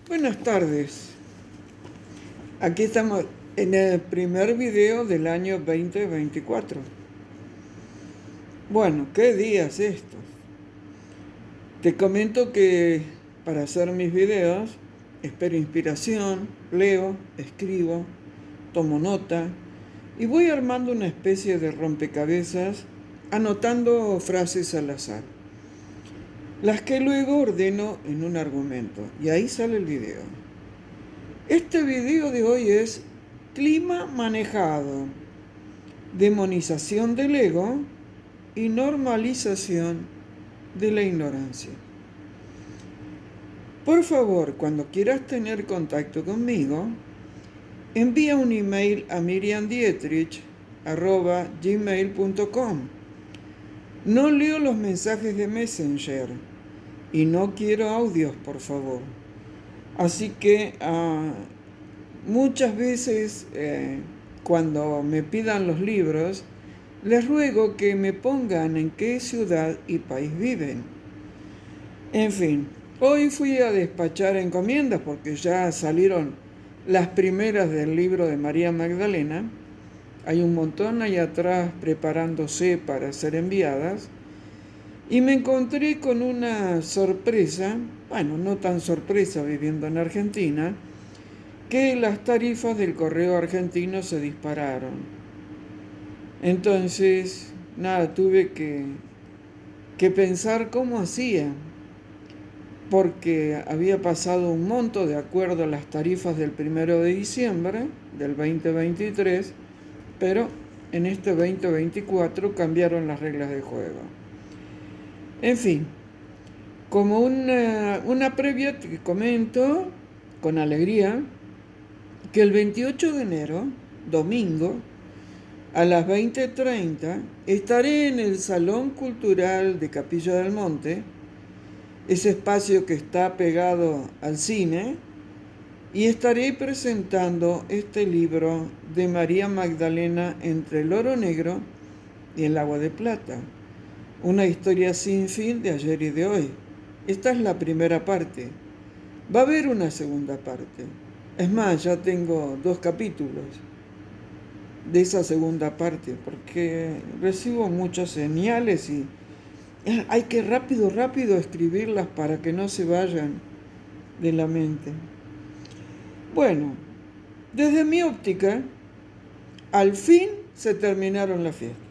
Buenas tardes. Aquí estamos en el primer video del año 2024. Bueno, ¿qué días estos? Te comento que para hacer mis videos espero inspiración, leo, escribo, tomo nota y voy armando una especie de rompecabezas anotando frases al azar, las que luego ordeno en un argumento y ahí sale el video. Este video de hoy es clima manejado, demonización del ego y normalización de la ignorancia. Por favor, cuando quieras tener contacto conmigo, envía un email a miriamdietrich@gmail.com. No leo los mensajes de Messenger y no quiero audios, por favor. Así que muchas veces cuando me pidan los libros, les ruego que me pongan en qué ciudad y país viven. En fin, hoy fui a despachar encomiendas porque ya salieron las primeras del libro de María Magdalena. Hay un montón ahí atrás preparándose para ser enviadas. Y me encontré con una sorpresa, bueno, no tan sorpresa viviendo en Argentina, que las tarifas del correo argentino se dispararon. Entonces, nada, tuve que pensar cómo hacía, porque había pasado un monto de acuerdo a las tarifas del 1 de diciembre del 2023, pero en este 2024 cambiaron las reglas del juego. En fin, como una previa te comento con alegría que el 28 de enero, domingo, a las 20:30, estaré en el Salón Cultural de Capilla del Monte, ese espacio que está pegado al cine, y estaré presentando este libro de María Magdalena entre el oro negro y el agua de plata, una historia sin fin de ayer y de hoy. Esta es la primera parte. Va a haber una segunda parte. Es más, ya tengo 2 capítulos de esa segunda parte, porque recibo muchas señales y hay que rápido escribirlas para que no se vayan de la mente. Bueno, desde mi óptica, al fin se terminaron las fiestas.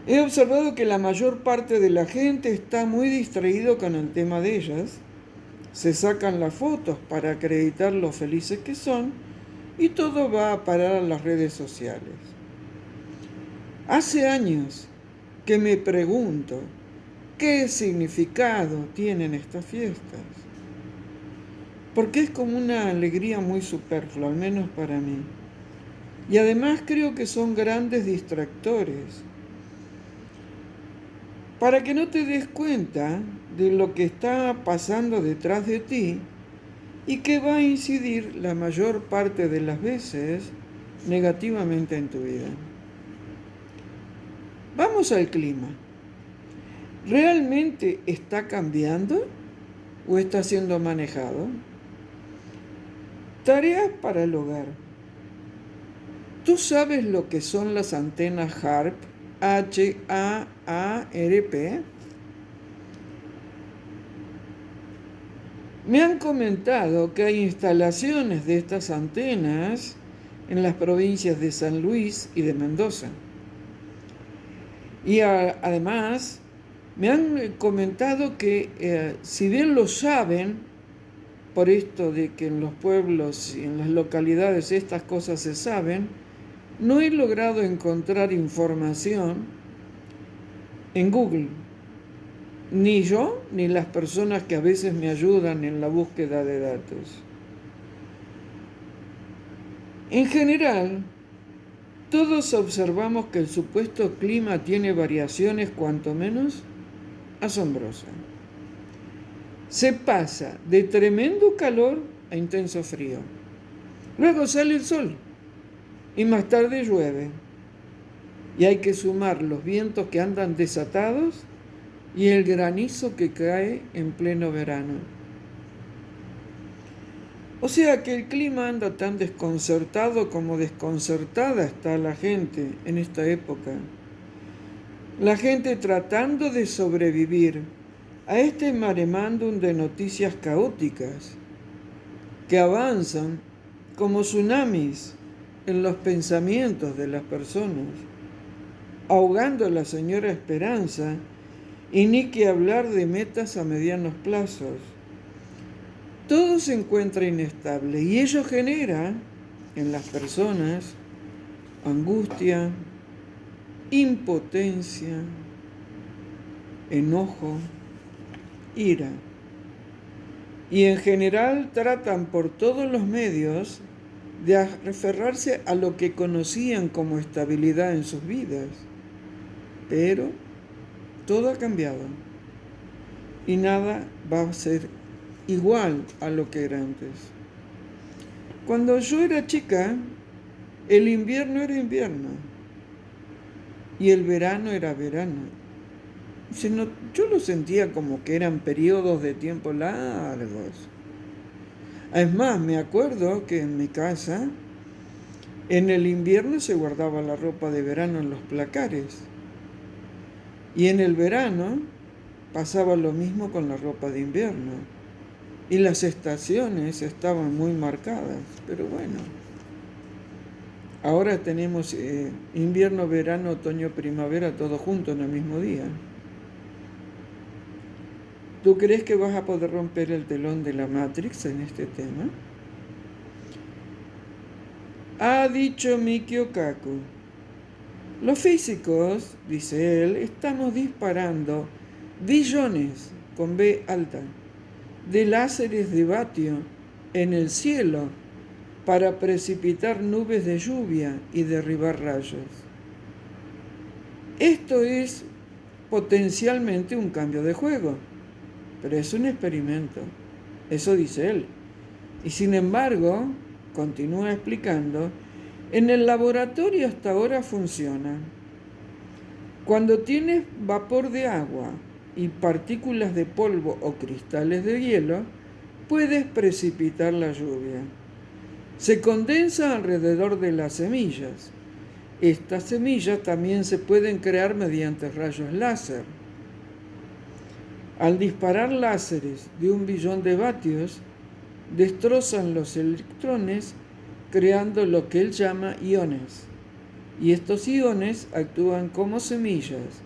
He observado que la mayor parte de la gente está muy distraído con el tema de ellas. Se sacan las fotos para acreditar lo felices que son y todo va a parar a las redes sociales. Hace años que me pregunto qué significado tienen estas fiestas, porque es como una alegría muy superflua, al menos para mí. Y además creo que son grandes distractores, para que no te des cuenta de lo que está pasando detrás de ti y que va a incidir la mayor parte de las veces negativamente en tu vida. Vamos al clima. ¿Realmente está cambiando o está siendo manejado? Tareas para el hogar. ¿Tú sabes lo que son las antenas HAARP? HAARP. Me han comentado que hay instalaciones de estas antenas en las provincias de San Luis y de Mendoza. Y además me han comentado que si bien lo saben, por esto de que en los pueblos y en las localidades estas cosas se saben, no he logrado encontrar información en Google. Ni yo, ni las personas que a veces me ayudan en la búsqueda de datos. En general, todos observamos que el supuesto clima tiene variaciones cuanto menos asombrosas. Se pasa de tremendo calor a intenso frío. Luego sale el sol y más tarde llueve. Y hay que sumar los vientos que andan desatados y el granizo que cae en pleno verano. O sea que el clima anda tan desconcertado como desconcertada está la gente en esta época. La gente tratando de sobrevivir a este maremándum de noticias caóticas que avanzan como tsunamis en los pensamientos de las personas, ahogando a la señora Esperanza, y ni que hablar de metas a medianos plazos. Todo se encuentra inestable y ello genera en las personas angustia, impotencia, enojo, ira. Y en general tratan por todos los medios de aferrarse a lo que conocían como estabilidad en sus vidas. Pero todo ha cambiado y nada va a ser igual a lo que era antes. Cuando yo era chica, el invierno era invierno y el verano era verano. Yo lo sentía como que eran periodos de tiempo largos. Es más, me acuerdo que en mi casa, en el invierno se guardaba la ropa de verano en los placares. Y en el verano pasaba lo mismo con la ropa de invierno. Y las estaciones estaban muy marcadas. Pero bueno, ahora tenemos invierno, verano, otoño, primavera, todo junto en el mismo día. ¿Tú crees que vas a poder romper el telón de la Matrix en este tema? Ha dicho Mikio Kaku. Los físicos, dice él, estamos disparando billones, con B alta, de láseres de vatio en el cielo para precipitar nubes de lluvia y derribar rayos. Esto es potencialmente un cambio de juego, pero es un experimento. Eso dice él. Y sin embargo, continúa explicando, en el laboratorio hasta ahora funciona. Cuando tienes vapor de agua y partículas de polvo o cristales de hielo, puedes precipitar la lluvia. Se condensa alrededor de las semillas. Estas semillas también se pueden crear mediante rayos láser. Al disparar láseres de 1 billón de vatios, destrozan los electrones creando lo que él llama iones. Y estos iones actúan como semillas,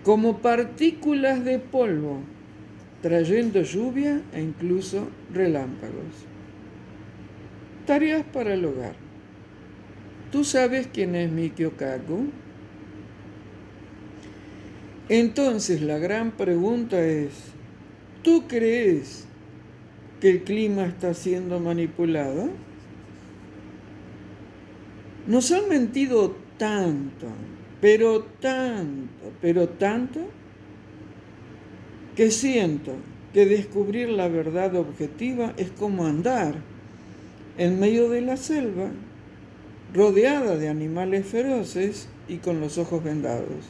como partículas de polvo, trayendo lluvia e incluso relámpagos. Tareas para el hogar. ¿Tú sabes quién es Mikio Kaku? Entonces la gran pregunta es, ¿tú crees que el clima está siendo manipulado? Nos han mentido tanto, pero tanto, que siento que descubrir la verdad objetiva es como andar en medio de la selva, rodeada de animales feroces y con los ojos vendados.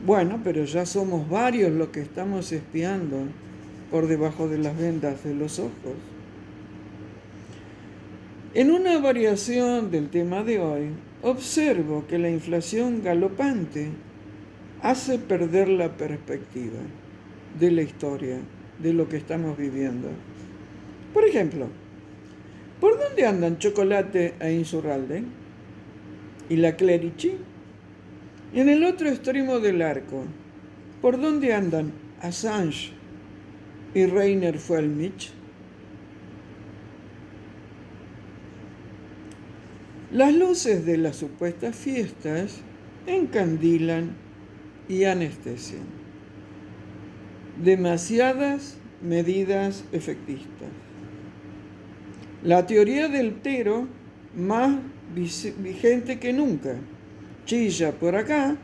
Bueno, pero ya somos varios los que estamos espiando por debajo de las vendas de los ojos. En una variación del tema de hoy, observo que la inflación galopante hace perder la perspectiva de la historia, de lo que estamos viviendo. Por ejemplo, ¿por dónde andan Chocolate e Insurralde? ¿Y la Clerici? Y en el otro extremo del arco, ¿por dónde andan Assange y Rainer Fuellmich? Las luces de las supuestas fiestas encandilan y anestesian. Demasiadas medidas efectistas. La teoría del tero más vigente que nunca. Chilla por acá,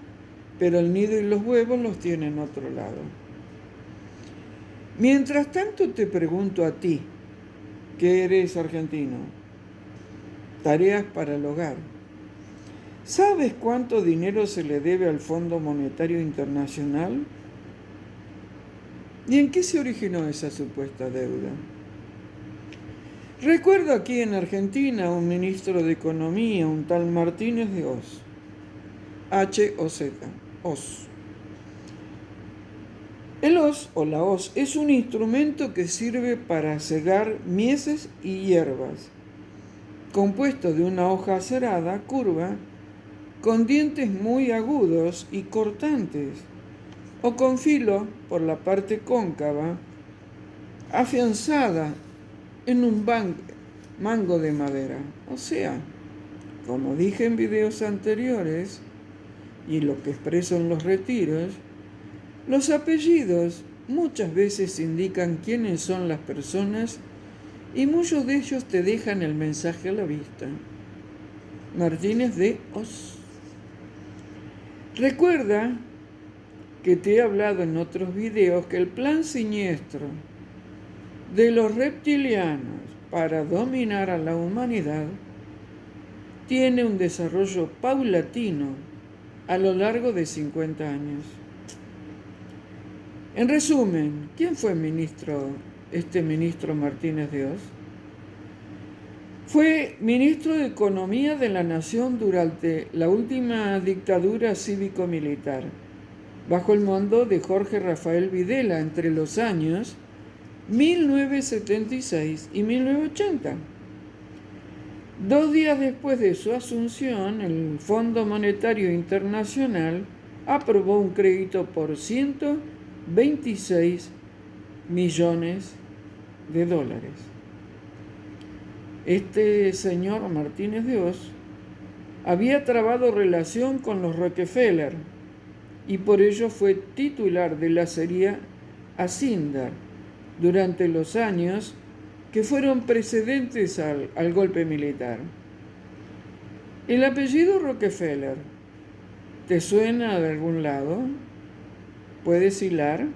pero el nido y los huevos los tiene en otro lado. Mientras tanto te pregunto a ti, que eres argentino, tareas para el hogar. ¿Sabes cuánto dinero se le debe al Fondo Monetario Internacional? ¿Y en qué se originó esa supuesta deuda? Recuerdo aquí en Argentina un ministro de Economía, un tal Martínez de Hoz, H-O-Z, Hoz. El hoz o la hoz es un instrumento que sirve para cegar mieses y hierbas, compuesto de una hoja acerada, curva, con dientes muy agudos y cortantes, o con filo por la parte cóncava, afianzada en un mango de madera. O sea, como dije en videos anteriores, y lo que expreso en los retiros, los apellidos muchas veces indican quiénes son las personas y muchos de ellos te dejan el mensaje a la vista. Martínez de Hoz. Recuerda que te he hablado en otros videos que el plan siniestro de los reptilianos para dominar a la humanidad tiene un desarrollo paulatino a lo largo de 50 años. En resumen, ¿quién fue este ministro Martínez de Hoz? Fue ministro de Economía de la Nación durante la última dictadura cívico-militar, bajo el mando de Jorge Rafael Videla entre los años 1976 y 1980. 2 días después de su asunción, el Fondo Monetario Internacional aprobó un crédito por 126 millones de dólares. Este señor Martínez de Hoz había trabado relación con los Rockefeller y por ello fue titular de la acería Acindar durante los años que fueron precedentes al golpe militar. El apellido Rockefeller, ¿te suena de algún lado? ¿Puedes hilar?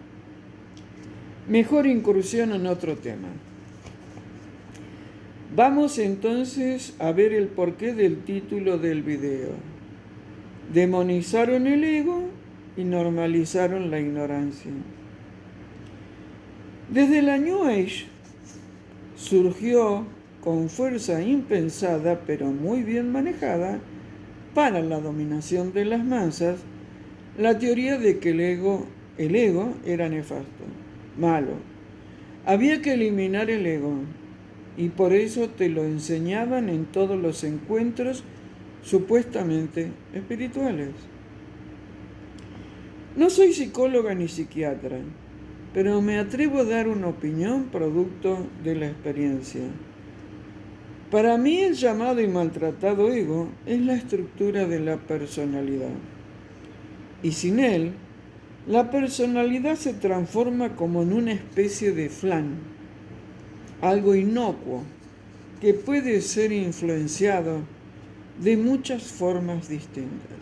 Mejor incursión en otro tema. Vamos entonces a ver el porqué del título del video. Demonizaron el ego y normalizaron la ignorancia. Desde la New Age surgió con fuerza impensada, pero muy bien manejada, para la dominación de las masas, la teoría de que el ego era nefasto, malo. Había que eliminar el ego, y por eso te lo enseñaban en todos los encuentros supuestamente espirituales. No soy psicóloga ni psiquiatra, pero me atrevo a dar una opinión producto de la experiencia. Para mí el llamado y maltratado ego es la estructura de la personalidad. Y sin él, la personalidad se transforma como en una especie de flan, algo inocuo, que puede ser influenciado de muchas formas distintas.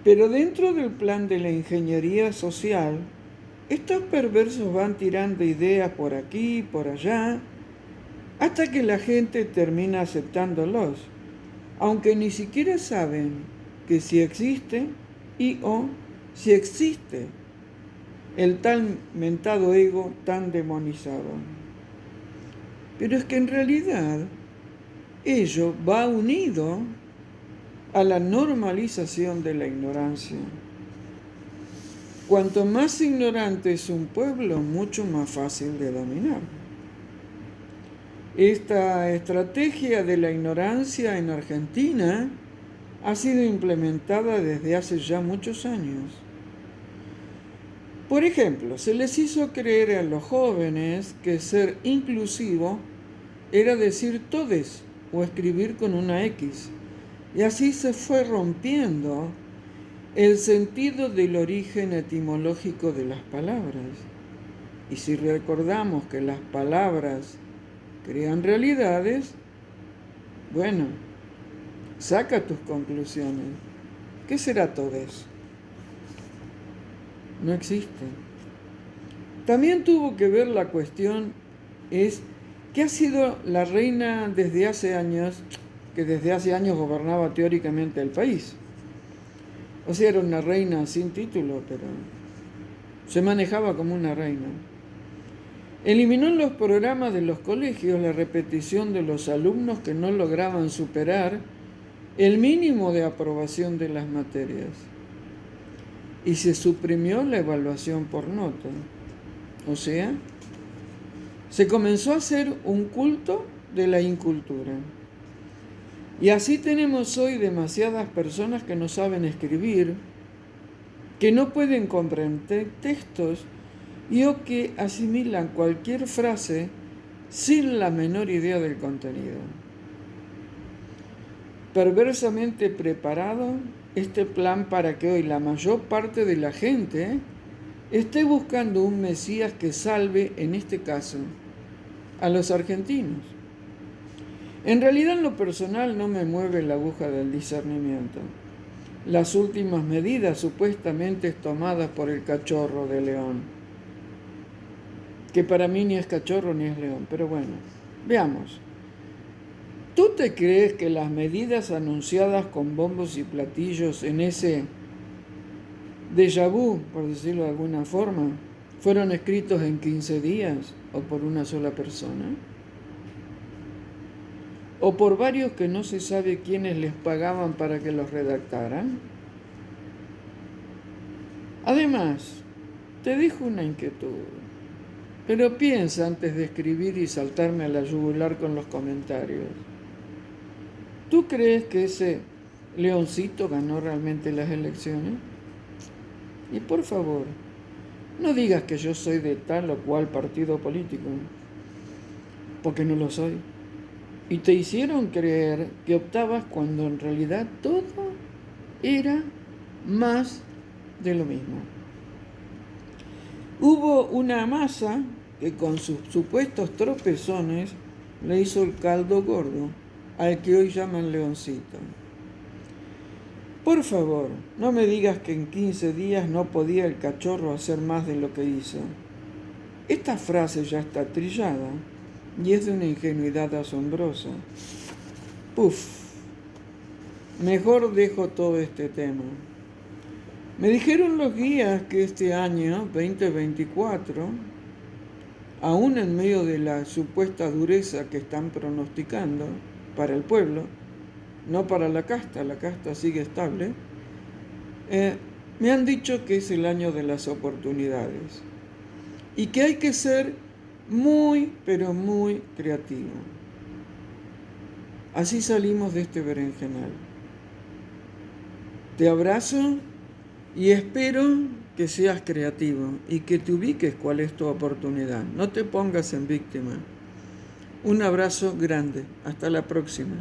Pero dentro del plan de la ingeniería social, estos perversos van tirando ideas por aquí y por allá, hasta que la gente termina aceptándolos, aunque ni siquiera saben que si existe o si existe el tal mentado ego tan demonizado. Pero es que en realidad ello va unido a la normalización de la ignorancia. Cuanto más ignorante es un pueblo, mucho más fácil de dominar. Esta estrategia de la ignorancia en Argentina ha sido implementada desde hace ya muchos años. Por ejemplo, se les hizo creer a los jóvenes que ser inclusivo era decir todes o escribir con una X. Y así se fue rompiendo el sentido del origen etimológico de las palabras. Y si recordamos que las palabras crean realidades, bueno, saca tus conclusiones. ¿Qué será todo eso? No existe. También tuvo que ver la cuestión es que ha sido la reina desde hace años, que desde hace años gobernaba teóricamente el país. O sea, era una reina sin título, pero se manejaba como una reina. Eliminó en los programas de los colegios la repetición de los alumnos que no lograban superar el mínimo de aprobación de las materias. Y se suprimió la evaluación por nota. O sea, se comenzó a hacer un culto de la incultura. Y así tenemos hoy demasiadas personas que no saben escribir, que no pueden comprender textos y o que asimilan cualquier frase sin la menor idea del contenido. Perversamente preparado este plan para que hoy la mayor parte de la gente esté buscando un Mesías que salve, en este caso, a los argentinos. En realidad, en lo personal, no me mueve la aguja del discernimiento. Las últimas medidas supuestamente tomadas por el cachorro de León, que para mí ni es cachorro ni es león, pero bueno, veamos. ¿Tú te crees que las medidas anunciadas con bombos y platillos en ese déjà vu, por decirlo de alguna forma, fueron escritos en 15 días o por una sola persona? ¿O por varios que no se sabe quiénes les pagaban para que los redactaran? Además, te dejo una inquietud, pero piensa antes de escribir y saltarme a la yugular con los comentarios. ¿Tú crees que ese leoncito ganó realmente las elecciones? Y por favor, no digas que yo soy de tal o cual partido político, porque no lo soy. Y te hicieron creer que optabas cuando en realidad todo era más de lo mismo. Hubo una masa que con sus supuestos tropezones le hizo el caldo gordo al que hoy llaman leoncito. Por favor, no me digas que en 15 días no podía el cachorro hacer más de lo que hizo. Esta frase ya está trillada y es de una ingenuidad asombrosa. Puf, mejor dejo todo este tema. Me dijeron los guías que este año, 2024, aún en medio de la supuesta dureza que están pronosticando para el pueblo, no para la casta sigue estable, me han dicho que es el año de las oportunidades y que hay que ser muy, pero muy creativo. Así salimos de este berenjenal. Te abrazo y espero que seas creativo y que te ubiques cuál es tu oportunidad. No te pongas en víctima. Un abrazo grande. Hasta la próxima.